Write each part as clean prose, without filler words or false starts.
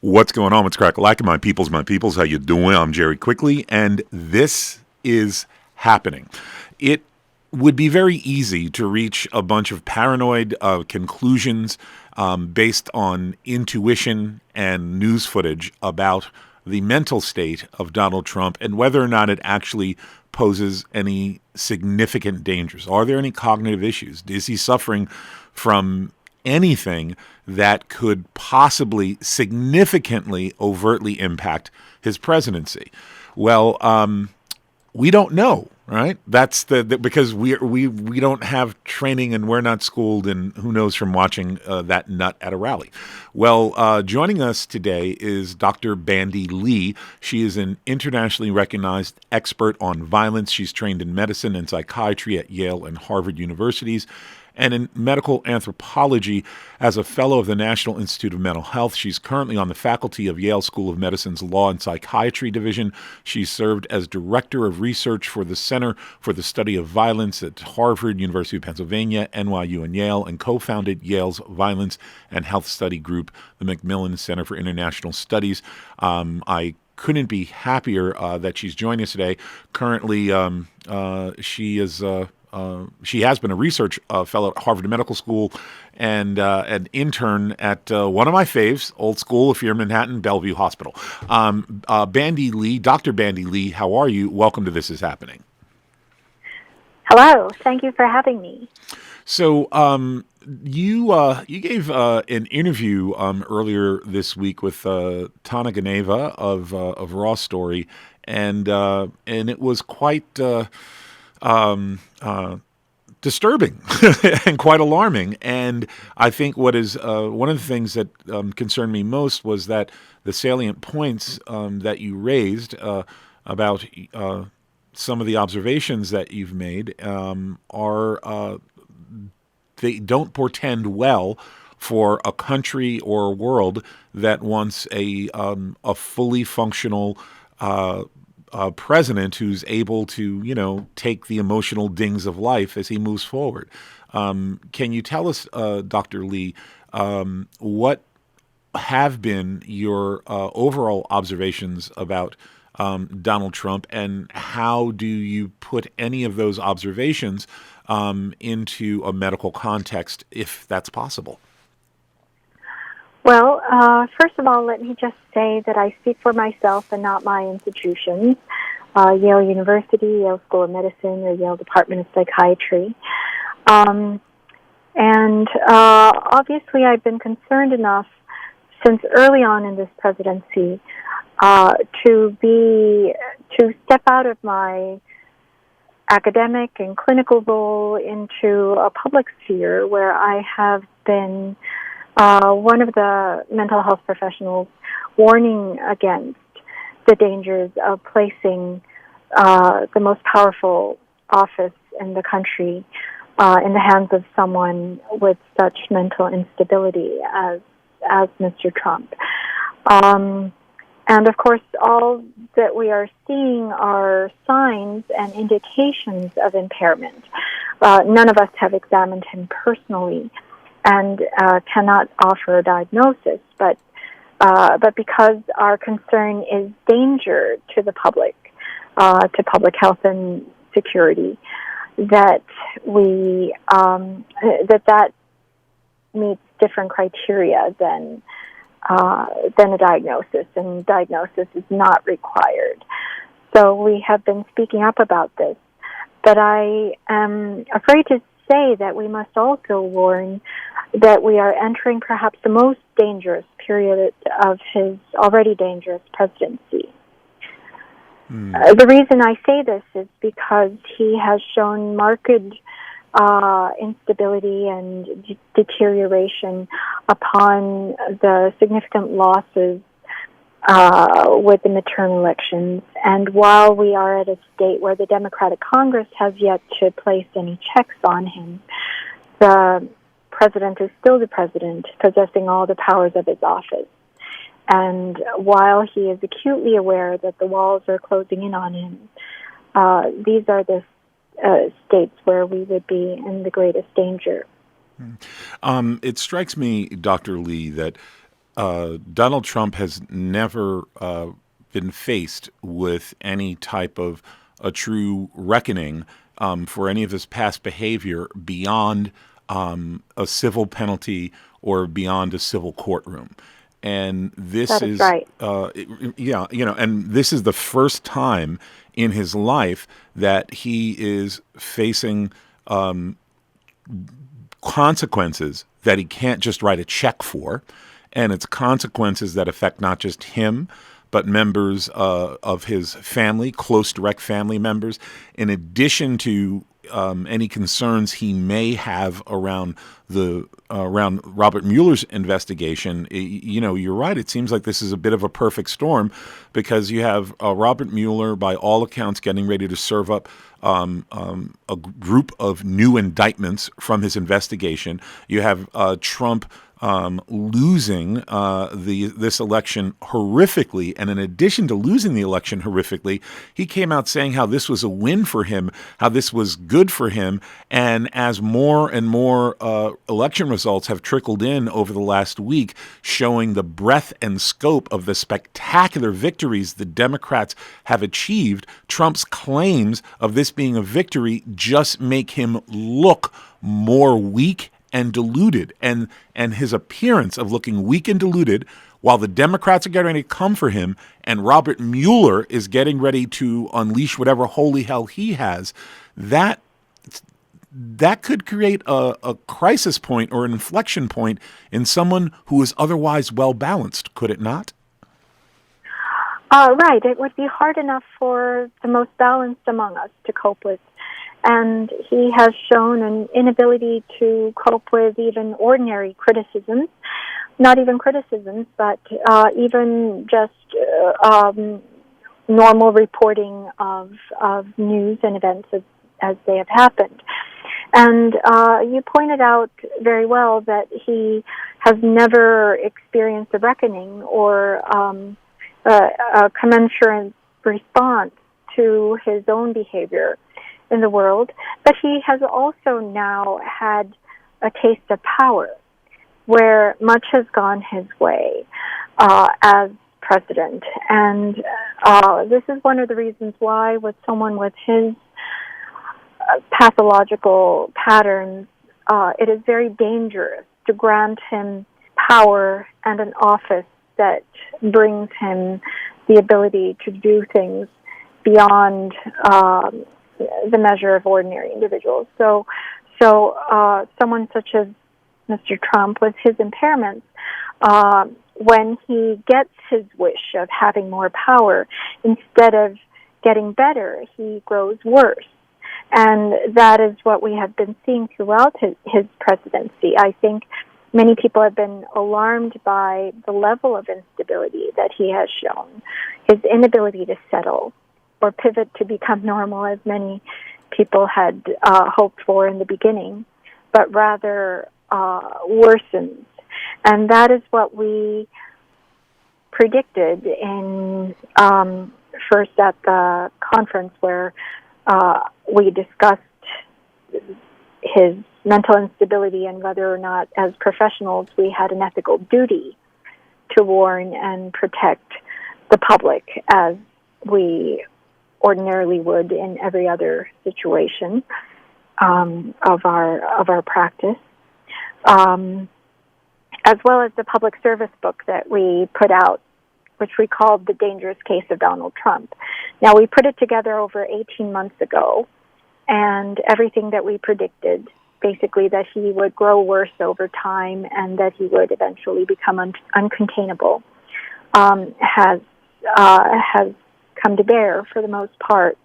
What's going on? What's crack-a-lackin', my peoples, my peoples? How you doing? I'm Jerry Quickly, and this is happening. It would be very easy to reach a bunch of paranoid conclusions based on intuition and news footage about the mental state of Donald Trump and whether or not it actually poses any significant dangers. Are there any cognitive issues? Is he suffering from anything that could possibly significantly overtly impact his presidency? Well, we don't know, right? That's because we don't have training and we're not schooled, and who knows from watching that nut at a rally. Well, joining us today is Dr. Bandy Lee. She is an internationally recognized expert on violence. She's trained in medicine and psychiatry at Yale and Harvard universities, and in medical anthropology as a fellow of the National Institute of Mental Health. She's currently on the faculty of Yale School of Medicine's Law and Psychiatry Division. She served as director of research for the Center for the Study of Violence at Harvard, University of Pennsylvania, NYU, and Yale, and co-founded Yale's Violence and Health Study Group, the Macmillan Center for International Studies. I couldn't be happier that she's joining us today. Currently, she has been a research fellow at Harvard Medical School and an intern at one of my faves, old school, if you're in Manhattan, Bellevue Hospital. Bandy Lee, Dr. Bandy Lee, how are you? Welcome to This Is Happening. Hello. Thank you for having me. So you gave an interview earlier this week with Tana Ganeva of Raw Story, and it was quite disturbing and quite alarming. And I think what is one of the things that concerned me most was that the salient points that you raised about some of the observations that you've made are they don't portend well for a country or a world that wants a fully functional president who's able to, take the emotional dings of life as he moves forward. Can you tell us, Dr. Lee, what have been your overall observations about Donald Trump, and how do you put any of those observations into a medical context, if that's possible? Well, first of all, let me just say that I speak for myself and not my institutions, Yale University, Yale School of Medicine, or Yale Department of Psychiatry. Obviously, I've been concerned enough since early on in this presidency to step out of my academic and clinical role into a public sphere where I have been one of the mental health professionals warning against the dangers of placing the most powerful office in the country in the hands of someone with such mental instability as Mr. Trump. And of course, all that we are seeing are signs and indications of impairment. None of us have examined him personally and cannot offer a diagnosis, but because our concern is danger to the public, to public health and security, that that meets different criteria than a diagnosis, and diagnosis is not required. So we have been speaking up about this, but I am afraid to say that we must also warn that we are entering perhaps the most dangerous period of his already dangerous presidency. The reason I say this is because he has shown marked instability and deterioration upon the significant losses with the midterm elections. And while we are at a state where the Democratic Congress has yet to place any checks on him, the president is still the president, possessing all the powers of his office. And while he is acutely aware that the walls are closing in on him, these are the states where we would be in the greatest danger. It strikes me, Dr. Lee, that Donald Trump has never been faced with any type of a true reckoning for any of his past behavior beyond a civil penalty or beyond a civil courtroom. And this That is is, right. and this is the first time in his life that he is facing consequences that he can't just write a check for, and it's consequences that affect not just him, but members of his family, close direct family members, in addition to any concerns he may have around around Robert Mueller's investigation. You're right. It seems like this is a bit of a perfect storm because you have Robert Mueller, by all accounts, getting ready to serve up a group of new indictments from his investigation. You have Trump losing this election horrifically, and in addition to losing the election horrifically, he came out saying how this was a win for him, how this was good for him, and as more and more election results have trickled in over the last week, showing the breadth and scope of the spectacular victories the Democrats have achieved, Trump's claims of this being a victory just make him look more weak and deluded, and his appearance of looking weak and deluded while the Democrats are getting ready to come for him and Robert Mueller is getting ready to unleash whatever holy hell he has, that could create a crisis point or an inflection point in someone who is otherwise well balanced, could it not? Right. It would be hard enough for the most balanced among us to cope with. And he has shown an inability to cope with even ordinary criticisms, not even criticisms, but even just normal reporting of news and events as they have happened. And you pointed out very well that he has never experienced a reckoning or a commensurate response to his own behavior in the world, but he has also now had a taste of power where much has gone his way as president. And this is one of the reasons why with someone with his pathological patterns, it is very dangerous to grant him power and an office that brings him the ability to do things beyond the measure of ordinary individuals. So someone such as Mr. Trump, with his impairments, when he gets his wish of having more power, instead of getting better, he grows worse. And that is what we have been seeing throughout his presidency. I think many people have been alarmed by the level of instability that he has shown, his inability to settle or pivot to become normal, as many people had hoped for in the beginning, but rather worsens. And that is what we predicted in first at the conference where we discussed his mental instability and whether or not, as professionals, we had an ethical duty to warn and protect the public as we ordinarily would in every other situation of our practice, as well as the public service book that we put out, which we called The Dangerous Case of Donald Trump. Now, we put it together over 18 months ago, and everything that we predicted, basically that he would grow worse over time and that he would eventually become uncontainable, has come to bear for the most part,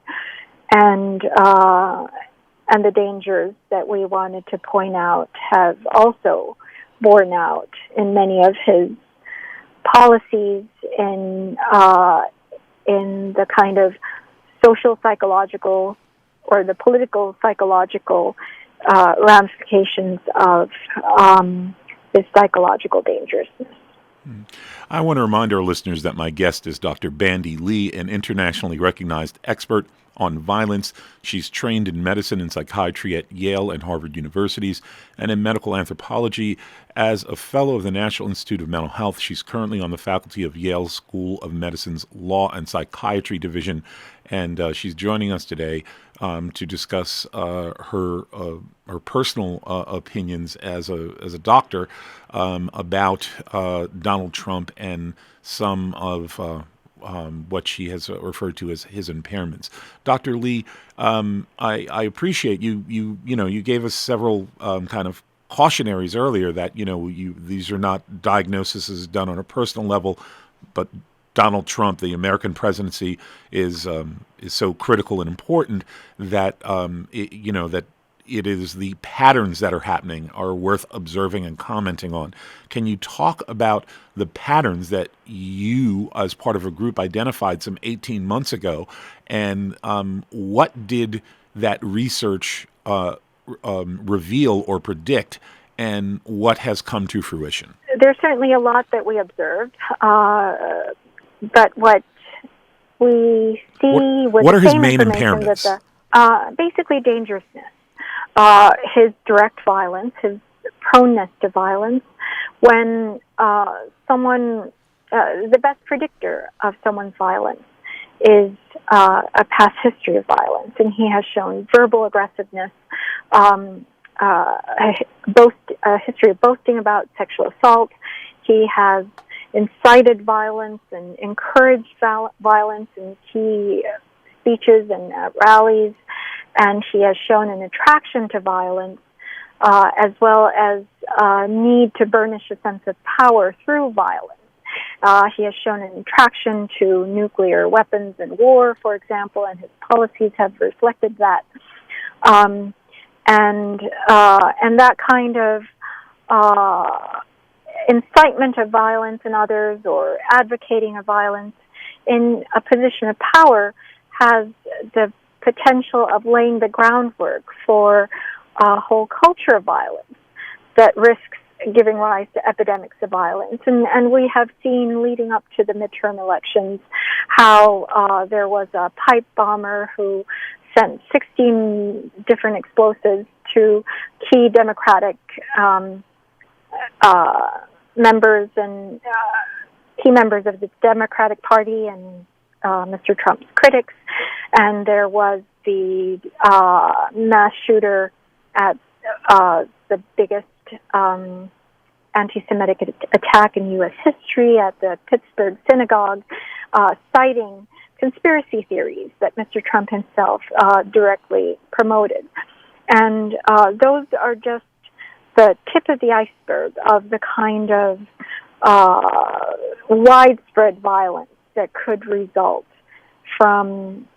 and the dangers that we wanted to point out have also borne out in many of his policies in the kind of social psychological or the political psychological ramifications of his psychological dangerousness. I want to remind our listeners that my guest is Dr. Bandy Lee, an internationally recognized expert on violence. She's trained in medicine and psychiatry at Yale and Harvard universities and in medical anthropology. As a fellow of the National Institute of Mental Health, she's currently on the faculty of Yale School of Medicine's Law and Psychiatry Division, and she's joining us today to discuss her personal opinions as a doctor about Donald Trump and some of what she has referred to as his impairments. Dr. Lee, I appreciate you gave us several kind of cautionaries earlier that these are not diagnoses done on a personal level, but Donald Trump, the American presidency, is so critical and important that that it is the patterns that are happening are worth observing and commenting on. Can you talk about the patterns that you, as part of a group, identified some 18 months ago, and what did that research reveal or predict, and what has come to fruition? There's certainly a lot that we observed, but what we see what are his main impairments? Basically dangerousness, his direct violence, his proneness to violence. When the best predictor of someone's violence is a past history of violence, and he has shown verbal aggressiveness, a history of boasting about sexual assault. He has incited violence and encouraged violence in key speeches and rallies, and he has shown an attraction to violence as well as a need to burnish a sense of power through violence. He has shown an attraction to nuclear weapons and war, for example, and his policies have reflected that. And that kind of incitement of violence in others or advocating of violence in a position of power has the potential of laying the groundwork for a whole culture of violence that risks giving rise to epidemics of violence. And we have seen, leading up to the midterm elections, how there was a pipe bomber who sent 16 different explosives to key Democratic members and key members of the Democratic Party and Mr. Trump's critics. And there was the mass shooter at the biggest anti-Semitic attack in U.S. history at the Pittsburgh synagogue, citing conspiracy theories that Mr. Trump himself directly promoted. And those are just the tip of the iceberg of the kind of widespread violence that could result from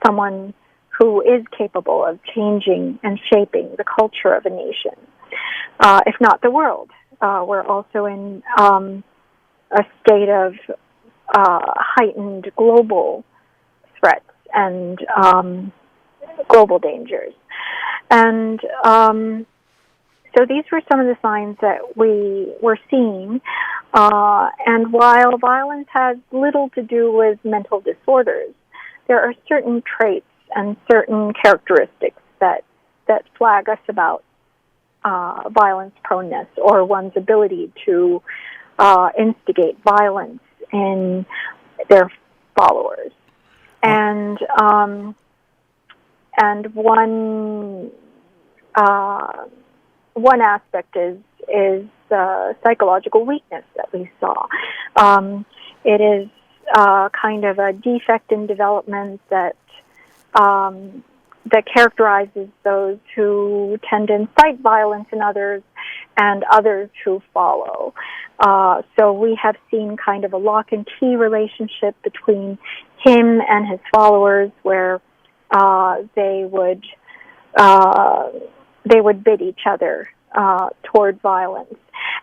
someone who is capable of changing and shaping the culture of a nation, if not the world. We're also in a state of heightened global threats and global dangers. And so these were some of the signs that we were seeing. And while violence has little to do with mental disorders, there are certain traits and certain characteristics that flag us about violence proneness or one's ability to instigate violence in their followers. And one aspect is psychological weakness that we saw. It is kind of a defect in development that characterizes those who tend to incite violence in others and others who follow. So we have seen kind of a lock and key relationship between him and his followers, where they would bid each other toward violence.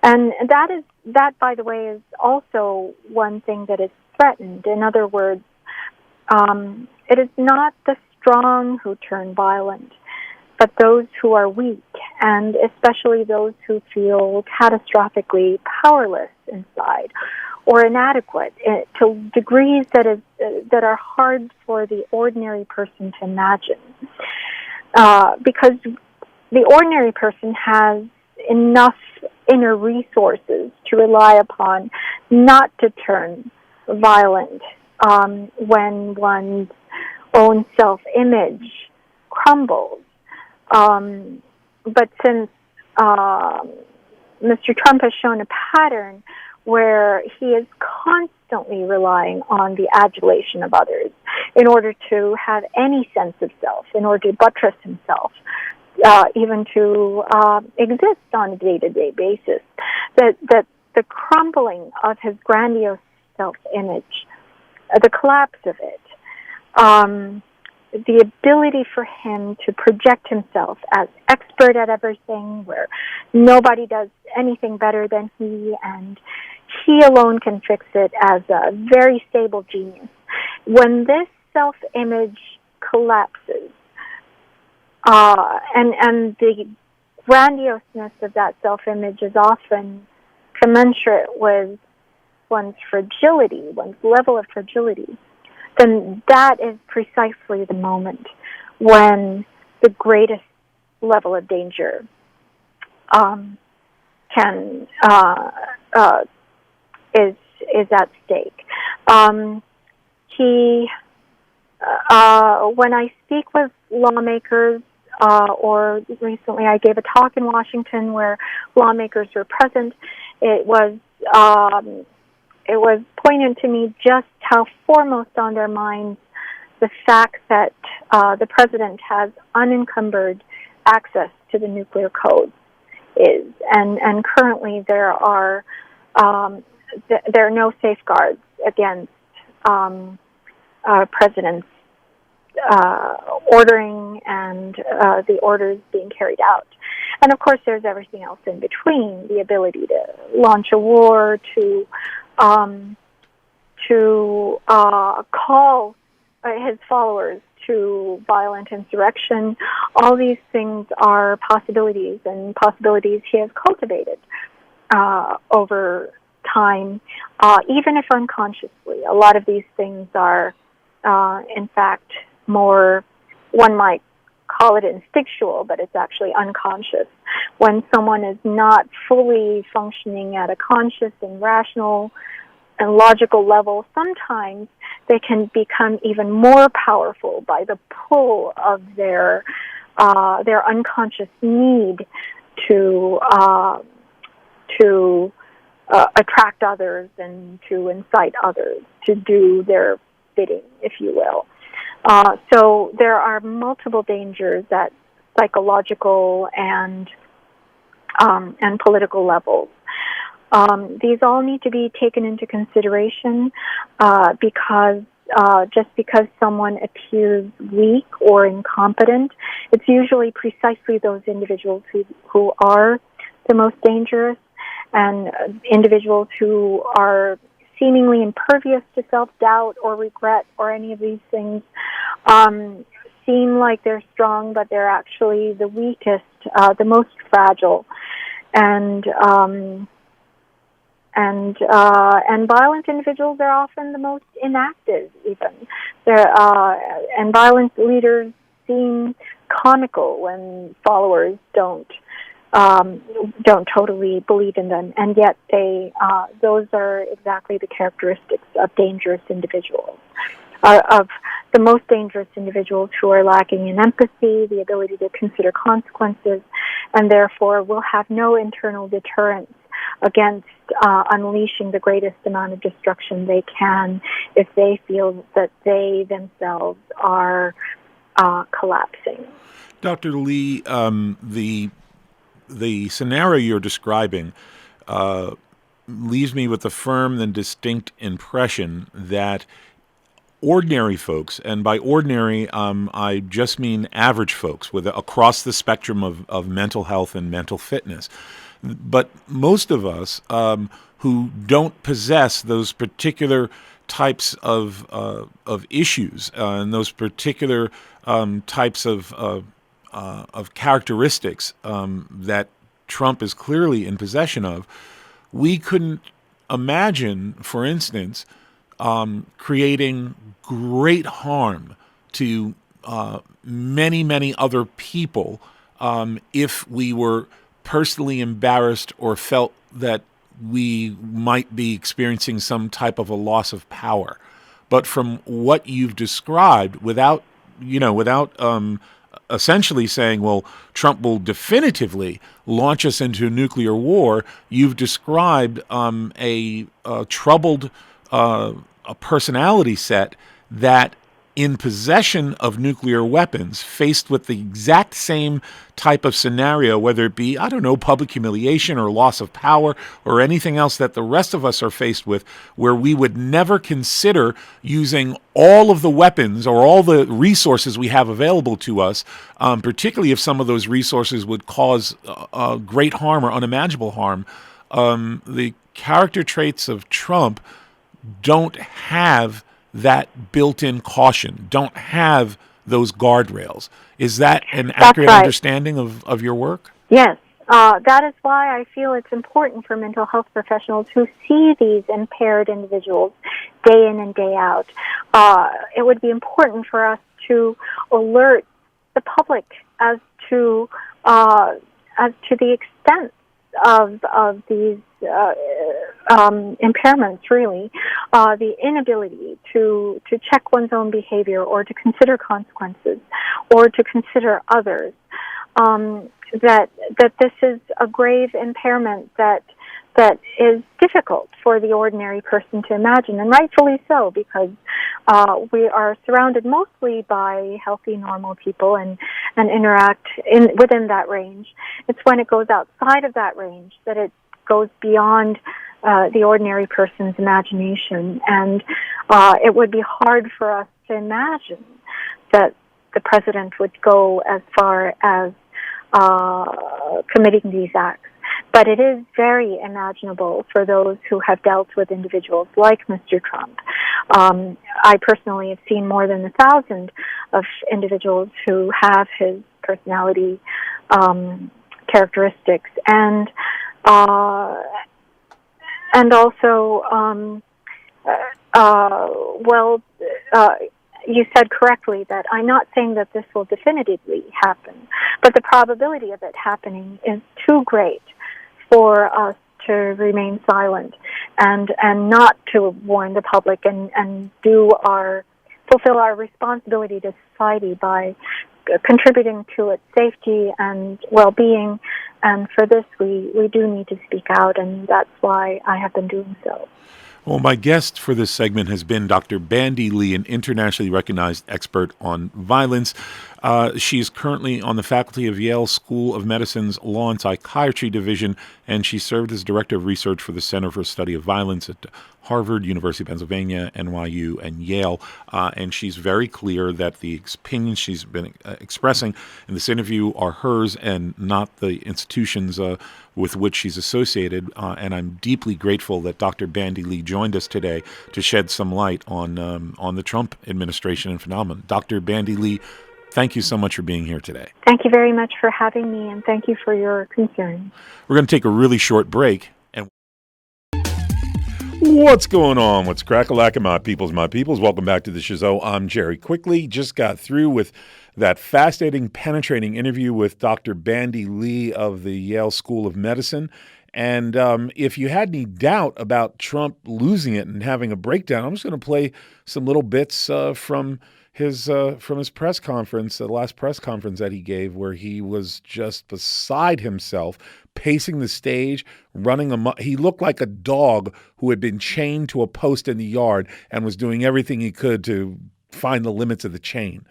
And that, by the way, is also one thing that is threatened. In other words, it is not the strong who turn violent, but those who are weak, and especially those who feel catastrophically powerless inside, or inadequate to degrees that are hard for the ordinary person to imagine. Because the ordinary person has enough inner resources to rely upon not to turn violent when one's own self-image crumbles. But since Mr. Trump has shown a pattern where he is constantly relying on the adulation of others in order to have any sense of self, in order to buttress himself, even to exist on a day-to-day basis, that the crumbling of his grandiose self-image, the collapse of it, the ability for him to project himself as expert at everything, where nobody does anything better than he, and he alone can fix it as a very stable genius. When this self-image collapses, and the grandioseness of that self-image is often commensurate with one's fragility, one's level of fragility, then that is precisely the moment when the greatest level of danger is at stake. When I speak with lawmakers, or recently I gave a talk in Washington where lawmakers were present, it was poignant to me just how foremost on their minds the fact that the president has unencumbered access to the nuclear code is, and currently there are no safeguards against president's ordering and the orders being carried out. And of course there's everything else in between, the ability to launch a war, to call his followers to violent insurrection. All these things are possibilities, and possibilities he has cultivated over time, even if unconsciously. A lot of these things are, in fact, more, one might call it instinctual, but it's actually unconscious. When someone is not fully functioning at a conscious and rational and logical level, sometimes they can become even more powerful by the pull of their unconscious need to attract others and to incite others to do their bidding, if you will. So there are multiple dangers at psychological and political levels. These all need to be taken into consideration because just because someone appears weak or incompetent, it's usually precisely those individuals who are the most dangerous, and individuals who are seemingly impervious to self-doubt or regret or any of these things seem like they're strong, but they're actually the weakest, the most fragile, and violent individuals are often the most inactive. Even and violent leaders seem comical when followers don't totally believe in them, and yet those are exactly the characteristics of dangerous individuals, of the most dangerous individuals, who are lacking in empathy, the ability to consider consequences, and therefore will have no internal deterrence against unleashing the greatest amount of destruction they can if they feel that they themselves are collapsing. Dr. Lee, the scenario you're describing leaves me with a firm and distinct impression that ordinary folks, and by ordinary I just mean average folks across the spectrum of mental health and mental fitness, but most of us who don't possess those particular types of issues and those particular types of characteristics that Trump is clearly in possession of, we couldn't imagine, for instance, creating great harm to many, many other people if we were personally embarrassed or felt that we might be experiencing some type of a loss of power. But from what you've described, without essentially saying, well, Trump will definitively launch us into a nuclear war, you've described a troubled a personality set that, in possession of nuclear weapons, faced with the exact same type of scenario, whether it be, I don't know, public humiliation or loss of power or anything else that the rest of us are faced with, where we would never consider using all of the weapons or all the resources we have available to us, particularly if some of those resources would cause great harm or unimaginable harm. The character traits of Trump don't have that built-in caution, don't have those guardrails. Is that an accurate understanding of your work? Yes. That is why I feel it's important for mental health professionals who see these impaired individuals day in and day out. It would be important for us to alert the public as to the extent of these impairments, really, the inability to check one's own behavior or to consider consequences or to consider others, that this is a grave impairment that is difficult for the ordinary person to imagine, and rightfully so, because we are surrounded mostly by healthy, normal people and interact within that range. It's when it goes outside of that range that it goes beyond the ordinary person's imagination, and it would be hard for us to imagine that the president would go as far as committing these acts. But it is very imaginable for those who have dealt with individuals like Mr. Trump. I personally have seen more than 1,000 of individuals who have his personality characteristics, and also, you said correctly that I'm not saying that this will definitively happen, but the probability of it happening is too great for us to remain silent and not to warn the public and fulfill our responsibility to society by contributing to its safety and well-being. And for this, we do need to speak out, and that's why I have been doing so. Well, my guest for this segment has been Dr. Bandy Lee, an internationally recognized expert on violence. She is currently on the faculty of Yale School of Medicine's Law and Psychiatry Division, and she served as Director of Research for the Center for Study of Violence at Harvard, University of Pennsylvania, NYU, and Yale. And she's very clear that the opinions she's been expressing in this interview are hers and not the institutions with which she's associated. And I'm deeply grateful that Dr. Bandy Lee joined us today to shed some light on the Trump administration and phenomenon. Dr. Bandy Lee, thank you so much for being here today. Thank you very much for having me, and thank you for your concern. We're going to take a really short break. And what's going on? What's crack-a-lackin', my peoples, my peoples? Welcome back to the show. I'm Jerry Quickly. Just got through with that fascinating, penetrating interview with Dr. Bandy Lee of the Yale School of Medicine. And if you had any doubt about Trump losing it and having a breakdown, I'm just going to play some little bits from his press conference, the last press conference that he gave, where he was just beside himself, pacing the stage, running amok. He looked like a dog who had been chained to a post in the yard and was doing everything he could to find the limits of the chain.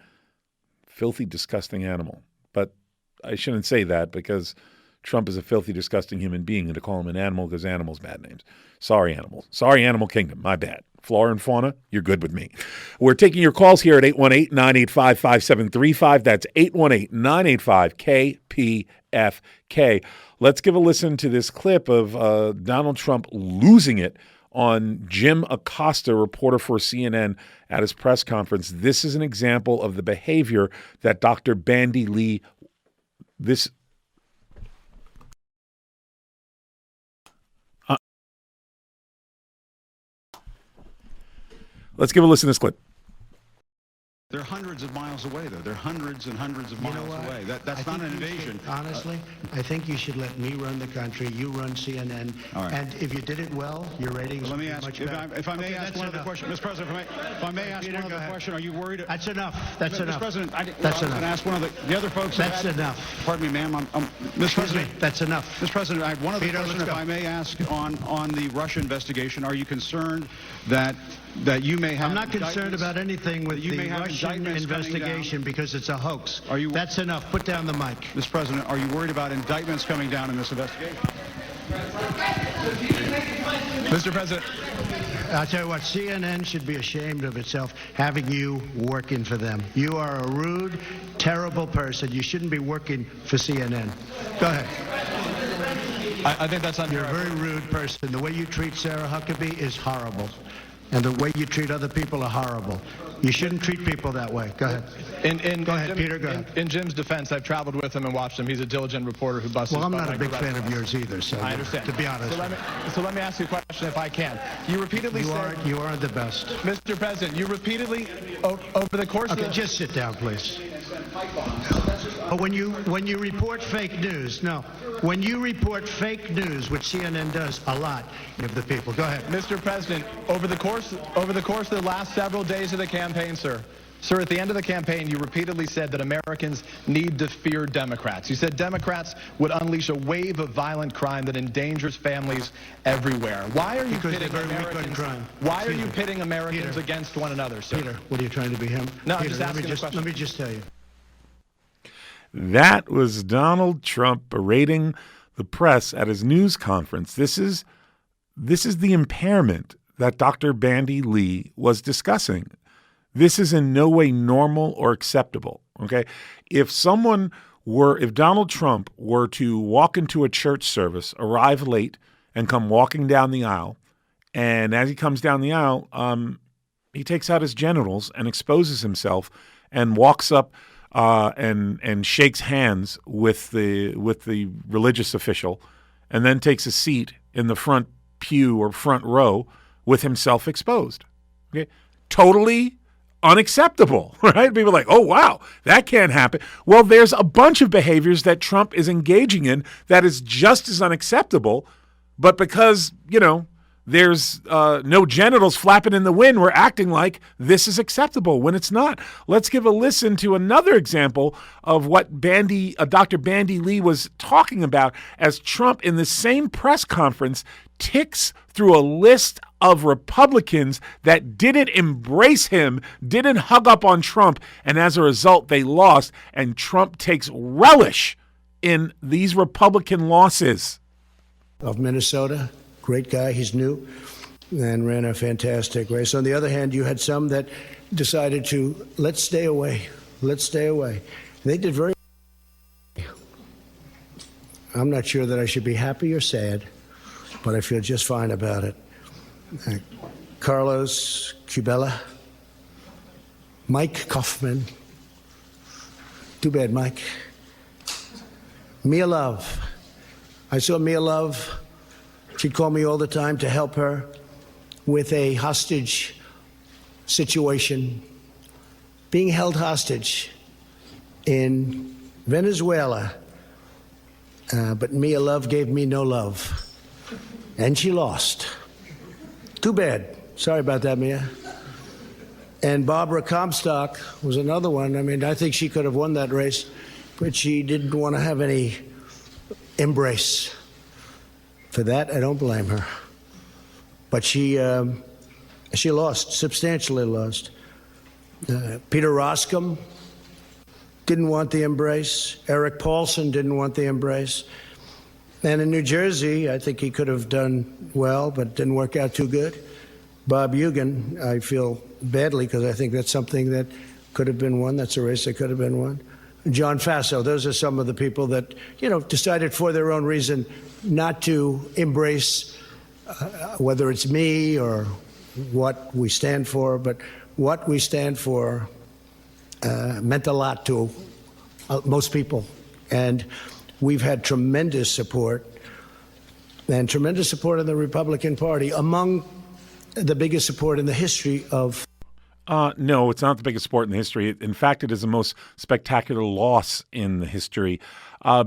Filthy, disgusting animal. But I shouldn't say that, because Trump is a filthy, disgusting human being, and to call him an animal gives animals bad names. Sorry, animals. Sorry, Animal Kingdom. My bad. Flora and fauna, you're good with me. We're taking your calls here at 818-985-5735. That's 818-985-KPFK. Let's give a listen to this clip of Donald Trump losing it on Jim Acosta, reporter for CNN, at his press conference. This is an example of the behavior that Dr. Bandy Lee, Let's give a listen to this clip. They're hundreds of miles away, though. They're hundreds and hundreds of miles away. That's not an invasion. Honestly, I think you should let me run the country. You run CNN. All right. And if you did it well, your ratings Let would me be ask, much if better. I may ask one other question. Mr. President, if I may ask Peter, one go other ahead. question, are you worried? That's enough. That's Mr. enough. President, I That's was going to enough. ask one of the other folks. That's enough. Pardon me, ma'am. Mr. Excuse President, me. That's enough. Mr. President, I have one other Peter, question, let's if go. I may ask, on the Russia investigation. Are you concerned that you may have I'm not concerned indictments- about anything with you may the have Russian indictments coming investigation because it's a hoax. Are you- That's enough. Put down the mic. Mr. President, are you worried about indictments coming down in this investigation? Mr. President. I'll tell you what, CNN should be ashamed of itself having you working for them. You are a rude, terrible person. You shouldn't be working for CNN. Go ahead. I think that's unfair. You're a very rude person. The way you treat Sarah Huckabee is horrible. And the way you treat other people are horrible. You shouldn't treat people that way. Go ahead. Go ahead, Peter, go ahead. In Jim's defense, I've traveled with him and watched him. He's a diligent reporter who busts Well, his I'm butt not a like big the rest fan of us. yours either, so I understand. to be honest. So let me ask you a question if I can. You repeatedly said... You aren't the best. Mr. President, you repeatedly, over the course of Okay, the... just sit down, please. When you report fake news, when you report fake news, which CNN does a lot of the people. Go ahead. Mr. President, over the course of the last several days of the campaign, sir, at the end of the campaign, you repeatedly said that Americans need to fear Democrats. You said Democrats would unleash a wave of violent crime that endangers families everywhere. Why are you Because pitting they're very weak on Americans? crime. Why are Excuse you me. pitting Americans Peter. against one another, sir? Peter, what are you trying to be him? No, I'm Peter, just asking a question. Let me just tell you. That was Donald Trump berating the press at his news conference. This is the impairment that Dr. Bandy Lee was discussing. This is in no way normal or acceptable, okay? If Donald Trump were to walk into a church service, arrive late, and come walking down the aisle, and as he comes down the aisle, he takes out his genitals and exposes himself and walks up and shakes hands with the religious official, and then takes a seat in the front pew or front row with himself exposed. Okay, totally unacceptable, right? People are like, oh wow, that can't happen. Well, there's a bunch of behaviors that Trump is engaging in that is just as unacceptable, but because there's no genitals flapping in the wind, we're acting like this is acceptable when it's not. Let's give a listen to another example of what Dr. Bandy Lee was talking about as Trump in the same press conference ticks through a list of Republicans that didn't embrace him, didn't hug up on Trump, and as a result, they lost, and Trump takes relish in these Republican losses. Of Minnesota. Great guy, he's new, and ran a fantastic race. On the other hand, you had some that decided to, let's stay away. They did very I'm not sure that I should be happy or sad, but I feel just fine about it. Carlos Cubella, Mike Kaufman, too bad, Mike. Mia Love. I saw Mia Love. She'd call me all the time to help her with a hostage situation, being held hostage in Venezuela. But Mia Love gave me no love, and she lost. Too bad. Sorry about that, Mia. And Barbara Comstock was another one. I mean, I think she could have won that race, but she didn't want to have any embrace. For that, I don't blame her. But she lost, substantially lost. Peter Roscom didn't want the embrace. Eric Paulson didn't want the embrace. And in New Jersey, I think he could have done well, but didn't work out too good. Bob Eugen, I feel badly because I think that's something that could have been won. That's a race that could have been won. John Faso, those are some of the people that, decided for their own reason not to embrace whether it's me or what we stand for, but what we stand for meant a lot to most people. And we've had tremendous support in the Republican Party, among the biggest support in the history of No, it's not the biggest sport in history. In fact, it is the most spectacular loss in the history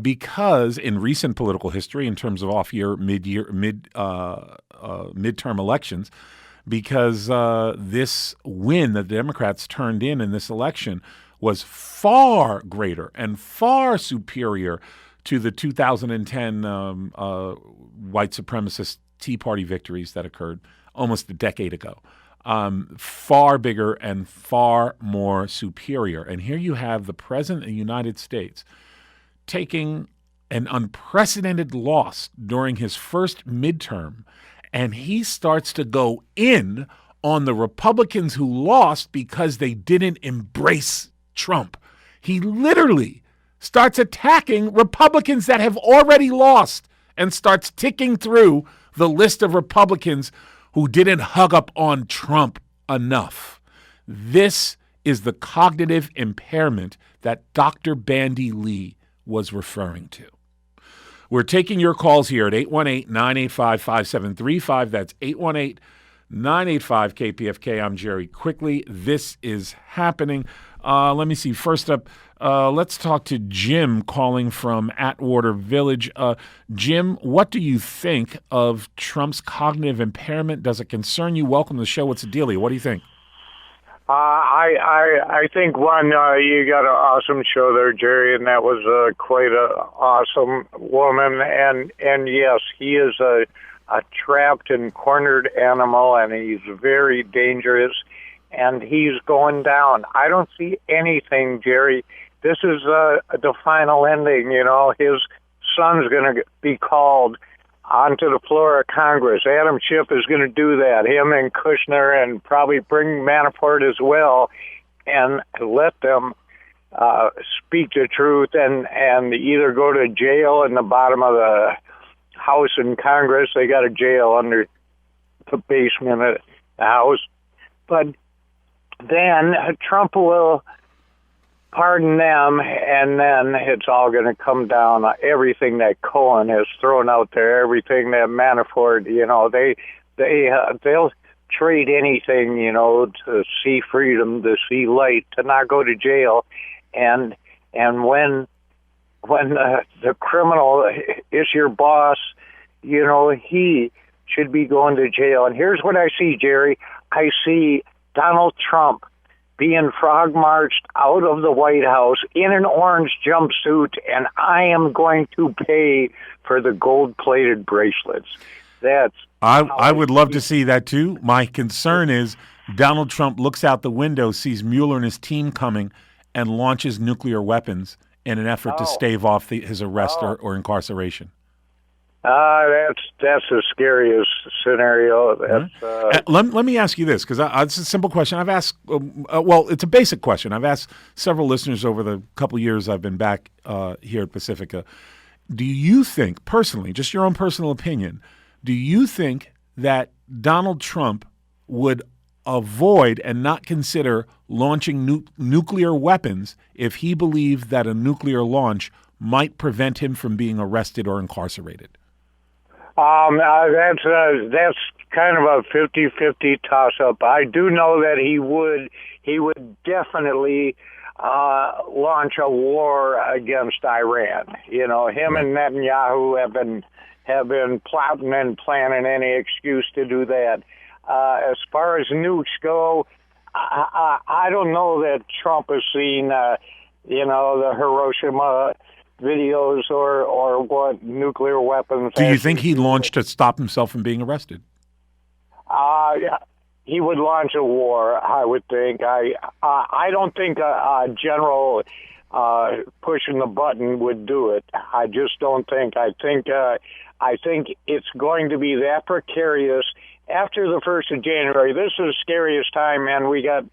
because in recent political history, in terms of off-year, midterm elections, because this win that the Democrats turned in this election was far greater and far superior to the 2010 white supremacist Tea Party victories that occurred almost a decade ago. Far bigger and far more superior. And here you have the President of the United States taking an unprecedented loss during his first midterm, and he starts to go in on the Republicans who lost because they didn't embrace Trump. He literally starts attacking Republicans that have already lost and starts ticking through the list of Republicans who didn't hug up on Trump enough. This is the cognitive impairment that Dr. Bandy Lee was referring to. We're taking your calls here at 818-985-5735. That's 818-985-KPFK. I'm Jerry Quickly. This is happening. Let me see. First up, let's talk to Jim calling from Atwater Village. Jim, what do you think of Trump's cognitive impairment? Does it concern you? Welcome to the show. What's the deal? What do you think? I think one, you got an awesome show there, Jerry, and that was quite a awesome woman. And yes, he is a trapped and cornered animal, and he's very dangerous, and he's going down. I don't see anything, Jerry. This is the final ending. You know, his son's going to be called onto the floor of Congress. Adam Schiff is going to do that, him and Kushner, and probably bring Manafort as well, and let them speak the truth and either go to jail in the bottom of the House in Congress. They got a jail under the basement of the House. But then Trump will pardon them, and then it's all going to come down on everything that Cohen has thrown out there, everything that Manafort, you know, they'll trade anything, you know, to see freedom, to see light, to not go to jail. And when the criminal is your boss, you know, he should be going to jail. And here's what I see, Jerry. I see Donald Trump being frog marched out of the White House in an orange jumpsuit, and I am going to pay for the gold-plated bracelets. I would love to see that too. My concern is Donald Trump looks out the window, sees Mueller and his team coming, and launches nuclear weapons in an effort to stave off his arrest or incarceration. That's the scariest scenario. Let me ask you this, because it's a simple question. I've asked, it's a basic question. I've asked several listeners over the couple years I've been back here at Pacifica. Do you think, personally, just your own personal opinion, do you think that Donald Trump would avoid and not consider launching nuclear weapons if he believed that a nuclear launch might prevent him from being arrested or incarcerated? That's kind of a 50-50 toss-up. I do know that he would definitely launch a war against Iran. You know, him and Netanyahu have been plotting and planning any excuse to do that. As far as nukes go, I don't know that Trump has seen, the Hiroshima videos or what nuclear weapons. Do you think he launched to stop himself from being arrested? Yeah, he would launch a war, I would think. I don't think a general pushing the button would do it. I just don't think. I think it's going to be that precarious after the 1st of January. This is the scariest time, man. We got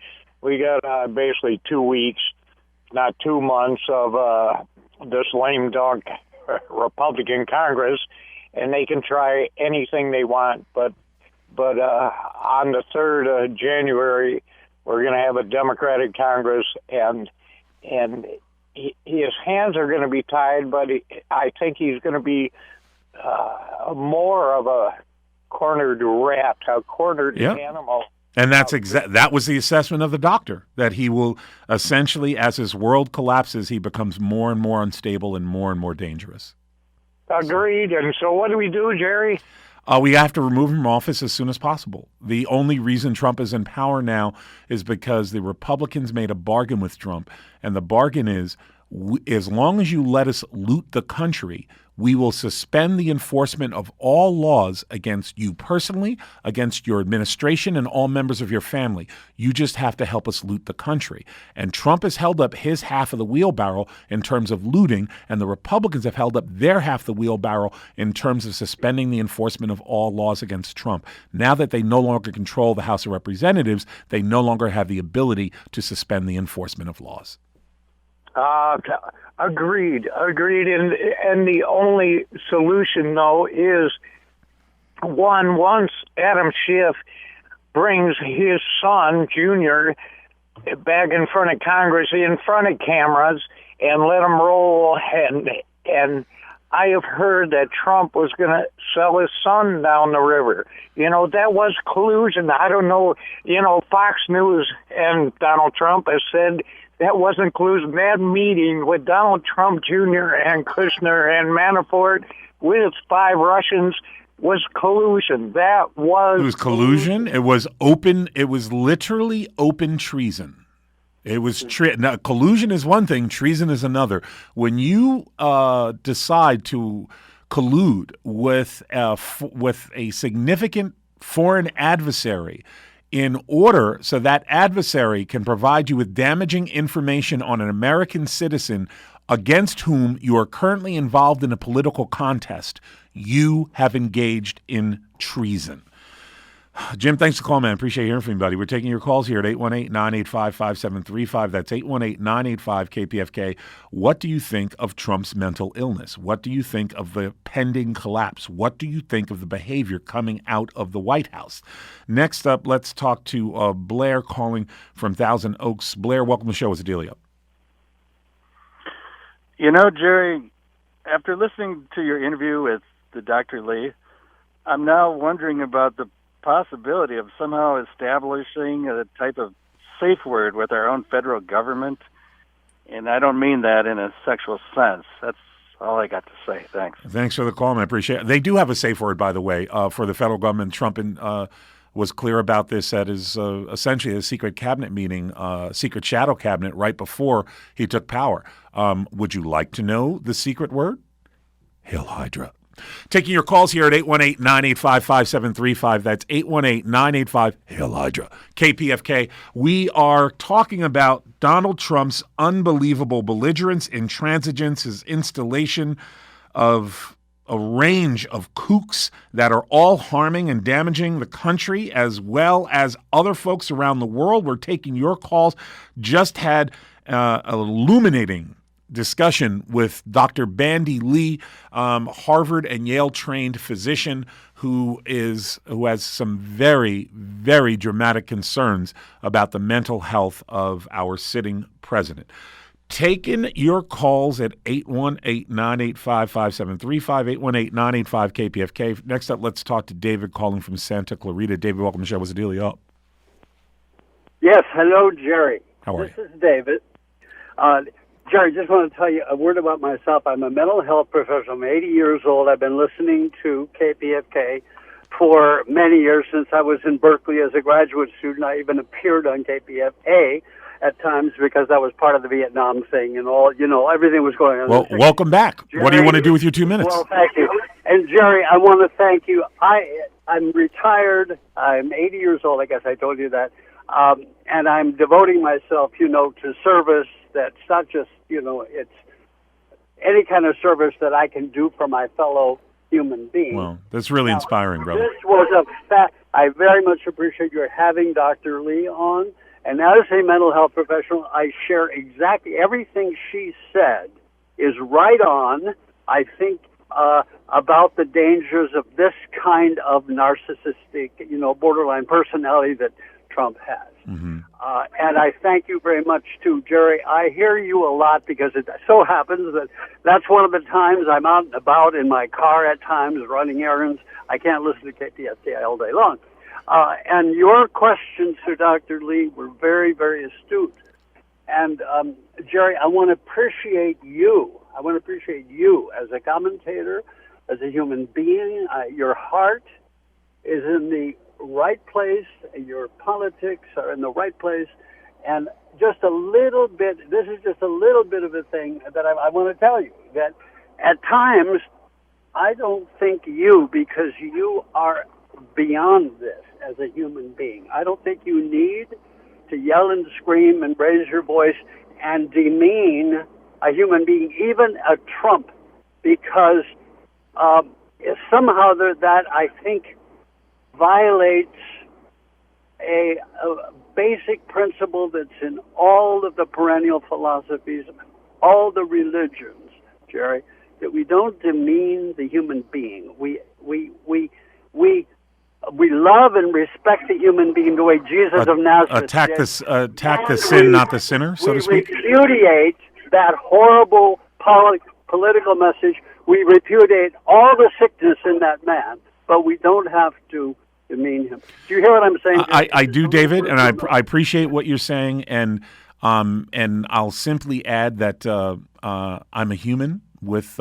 basically 2 weeks, not 2 months of this lame dog Republican Congress, and they can try anything they want. But on the 3rd of January, we're going to have a Democratic Congress, and his hands are going to be tied. But I think he's going to be more of a cornered rat, a cornered animal. And that was the assessment of the doctor, that he will essentially, as his world collapses, he becomes more and more unstable and more dangerous. Agreed. And so what do we do, Jerry? We have to remove him from office as soon as possible. The only reason Trump is in power now is because the Republicans made a bargain with Trump. And the bargain is, as long as you let us loot the country, we will suspend the enforcement of all laws against you personally, against your administration, and all members of your family. You just have to help us loot the country. And Trump has held up his half of the wheelbarrow in terms of looting, and the Republicans have held up their half of the wheelbarrow in terms of suspending the enforcement of all laws against Trump. Now that they no longer control the House of Representatives, they no longer have the ability to suspend the enforcement of laws. Agreed. And the only solution, though, is once Adam Schiff brings his son, Junior, back in front of Congress, in front of cameras, and let him roll. And I have heard that Trump was going to sell his son down the river. That was collusion. I don't know. Fox News and Donald Trump has said that wasn't collusion. That meeting with Donald Trump Jr. and Kushner and Manafort with 5 Russians was collusion. It was collusion. It was open. It was literally open treason. It was now, collusion is one thing, treason is another. When you decide to collude with a significant foreign adversary in order so that adversary can provide you with damaging information on an American citizen against whom you are currently involved in a political contest, you have engaged in treason. Jim, thanks for calling, man. Appreciate hearing from you, buddy. We're taking your calls here at 818-985-5735. That's 818-985-KPFK. What do you think of Trump's mental illness? What do you think of the pending collapse? What do you think of the behavior coming out of the White House? Next up, let's talk to Blair calling from Thousand Oaks. Blair, welcome to the show. What's the dealio? Jerry, after listening to your interview with the Dr. Lee, I'm now wondering about the possibility of somehow establishing a type of safe word with our own federal government. And I don't mean that in a sexual sense. That's all I got to say. Thanks. Thanks for the call, man. I appreciate it. They do have a safe word, by the way, for the federal government. Trump was clear about this at his essentially a secret cabinet meeting, secret shadow cabinet right before he took power. Would you like to know the secret word? Hail Hydra. Taking your calls here at 818-985-5735. That's 818-985-HAIL-HYDRA. KPFK. We are talking about Donald Trump's unbelievable belligerence, intransigence, his installation of a range of kooks that are all harming and damaging the country as well as other folks around the world. We're taking your calls. Just had an illuminating discussion with Dr. Bandy Lee, Harvard and Yale trained physician who has some very, very dramatic concerns about the mental health of our sitting president. Taking your calls at 818-985-5735, 818-985-KPFK. Next up, let's talk to David calling from Santa Clarita. David, welcome to the show. What's the dealio? Yes, hello, Jerry. How are you? This is David. Jerry, just want to tell you a word about myself. I'm a mental health professional. I'm 80 years old. I've been listening to KPFK for many years since I was in Berkeley as a graduate student. I even appeared on KPFA at times because that was part of the Vietnam thing and all, everything was going on. Well, welcome back. Jerry, what do you want to do with your 2 minutes? Well, thank you. And Jerry, I want to thank you. I'm retired. I'm 80 years old. I guess I told you that. And I'm devoting myself, to service that's not just, it's any kind of service that I can do for my fellow human beings. Well, that's really inspiring, brother. This was I very much appreciate your having Dr. Lee on. And as a mental health professional, I share exactly everything she said is right on. I think about the dangers of this kind of narcissistic, borderline personality that Trump has. Mm-hmm. And I thank you very much, too, Jerry. I hear you a lot because it so happens that that's one of the times I'm out and about in my car at times running errands. I can't listen to KPFK all day long. And your questions to Dr. Lee were very, very astute. And Jerry, I want to appreciate you. I want to appreciate you as a commentator, as a human being. Your heart is in the right place. Your politics are in the right place. And just a little bit, this is just a little bit of a thing that I want to tell you, that at times I don't think you, because you are beyond this as a human being. I don't think you need to yell and scream and raise your voice and demean a human being, even a Trump, because somehow that, I think, violates a basic principle that's in all of the perennial philosophies, all the religions, Jerry, that we don't demean the human being. We love and respect the human being the way Jesus of Nazareth attack did. attack the sin, not the sinner, so to speak. We repudiate that horrible political message. We repudiate all the sickness in that man, but we don't have to demean him. Do you hear what I'm saying? I do, David, and I appreciate what you're saying, and I'll simply add that I'm a human with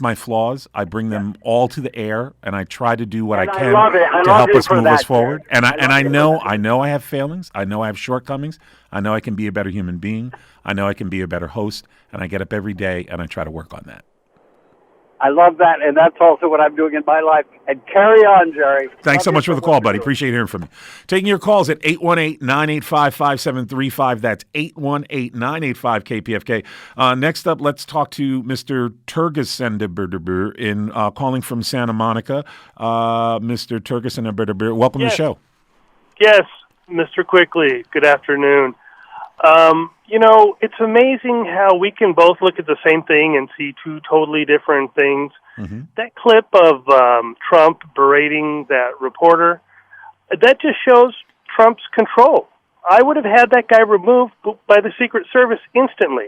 my flaws. I bring them all to the air, and I try to do what I can to help us move us forward. And I know I have failings. I know I have shortcomings. I know I can be a better human being. I know I can be a better host, and I get up every day and I try to work on that. I love that, and that's also what I'm doing in my life. And carry on, Jerry. Thanks so much for the call, buddy. Appreciate hearing from you. Taking your calls at 818-985-5735. That's 818-985-KPFK. Next up, let's talk to Mr. Turgesendeberdeber in calling from Santa Monica. Mr. Turgesendeberdeber, welcome to the show. Yes, Mr. Quickly. Good afternoon. It's amazing how we can both look at the same thing and see two totally different things. Mm-hmm. That clip of Trump berating that reporter, that just shows Trump's control. I would have had that guy removed by the Secret Service instantly.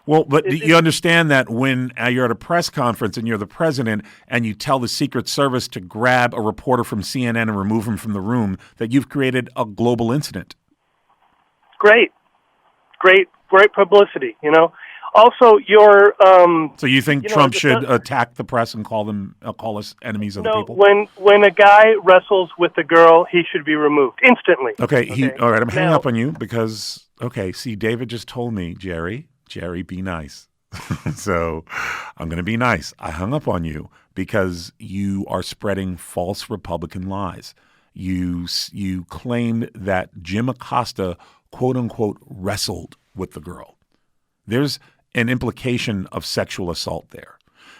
Well, but you understand that when you're at a press conference and you're the president and you tell the Secret Service to grab a reporter from CNN and remove him from the room, that you've created a global incident. Great publicity, Also, your so you think Trump should attack the press and call us enemies of the people? When a guy wrestles with a girl, he should be removed instantly. Okay. All right. I'm hanging up on you because see, David just told me, Jerry, be nice. So I'm going to be nice. I hung up on you because you are spreading false Republican lies. You claimed that Jim Acosta, quote unquote, wrestled with the girl. There's an implication of sexual assault there.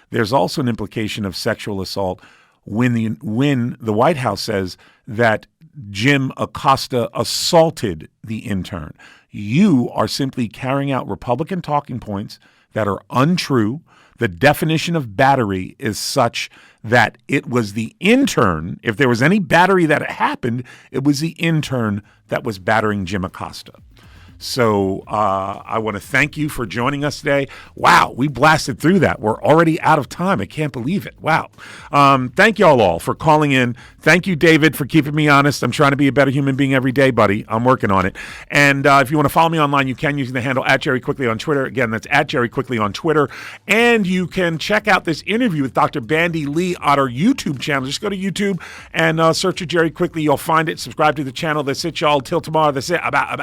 There's also an implication of sexual assault when the White House says that Jim Acosta assaulted the intern. You are simply carrying out Republican talking points that are untrue. The definition of battery is such that it was the intern. If there was any battery that happened, it was the intern that was battering Jim Acosta. So I want to thank you for joining us today. Wow, we blasted through that. We're already out of time. I can't believe it. Wow. Thank y'all all for calling in. Thank you, David, for keeping me honest. I'm trying to be a better human being every day, buddy. I'm working on it. And if you want to follow me online, you can using the handle @JerryQuickly on Twitter. Again, that's @JerryQuickly on Twitter. And you can check out this interview with Dr. Bandy Lee on our YouTube channel. Just go to YouTube and search for Jerry Quickly. You'll find it. Subscribe to the channel. That's it, y'all. Till tomorrow. That's it. About.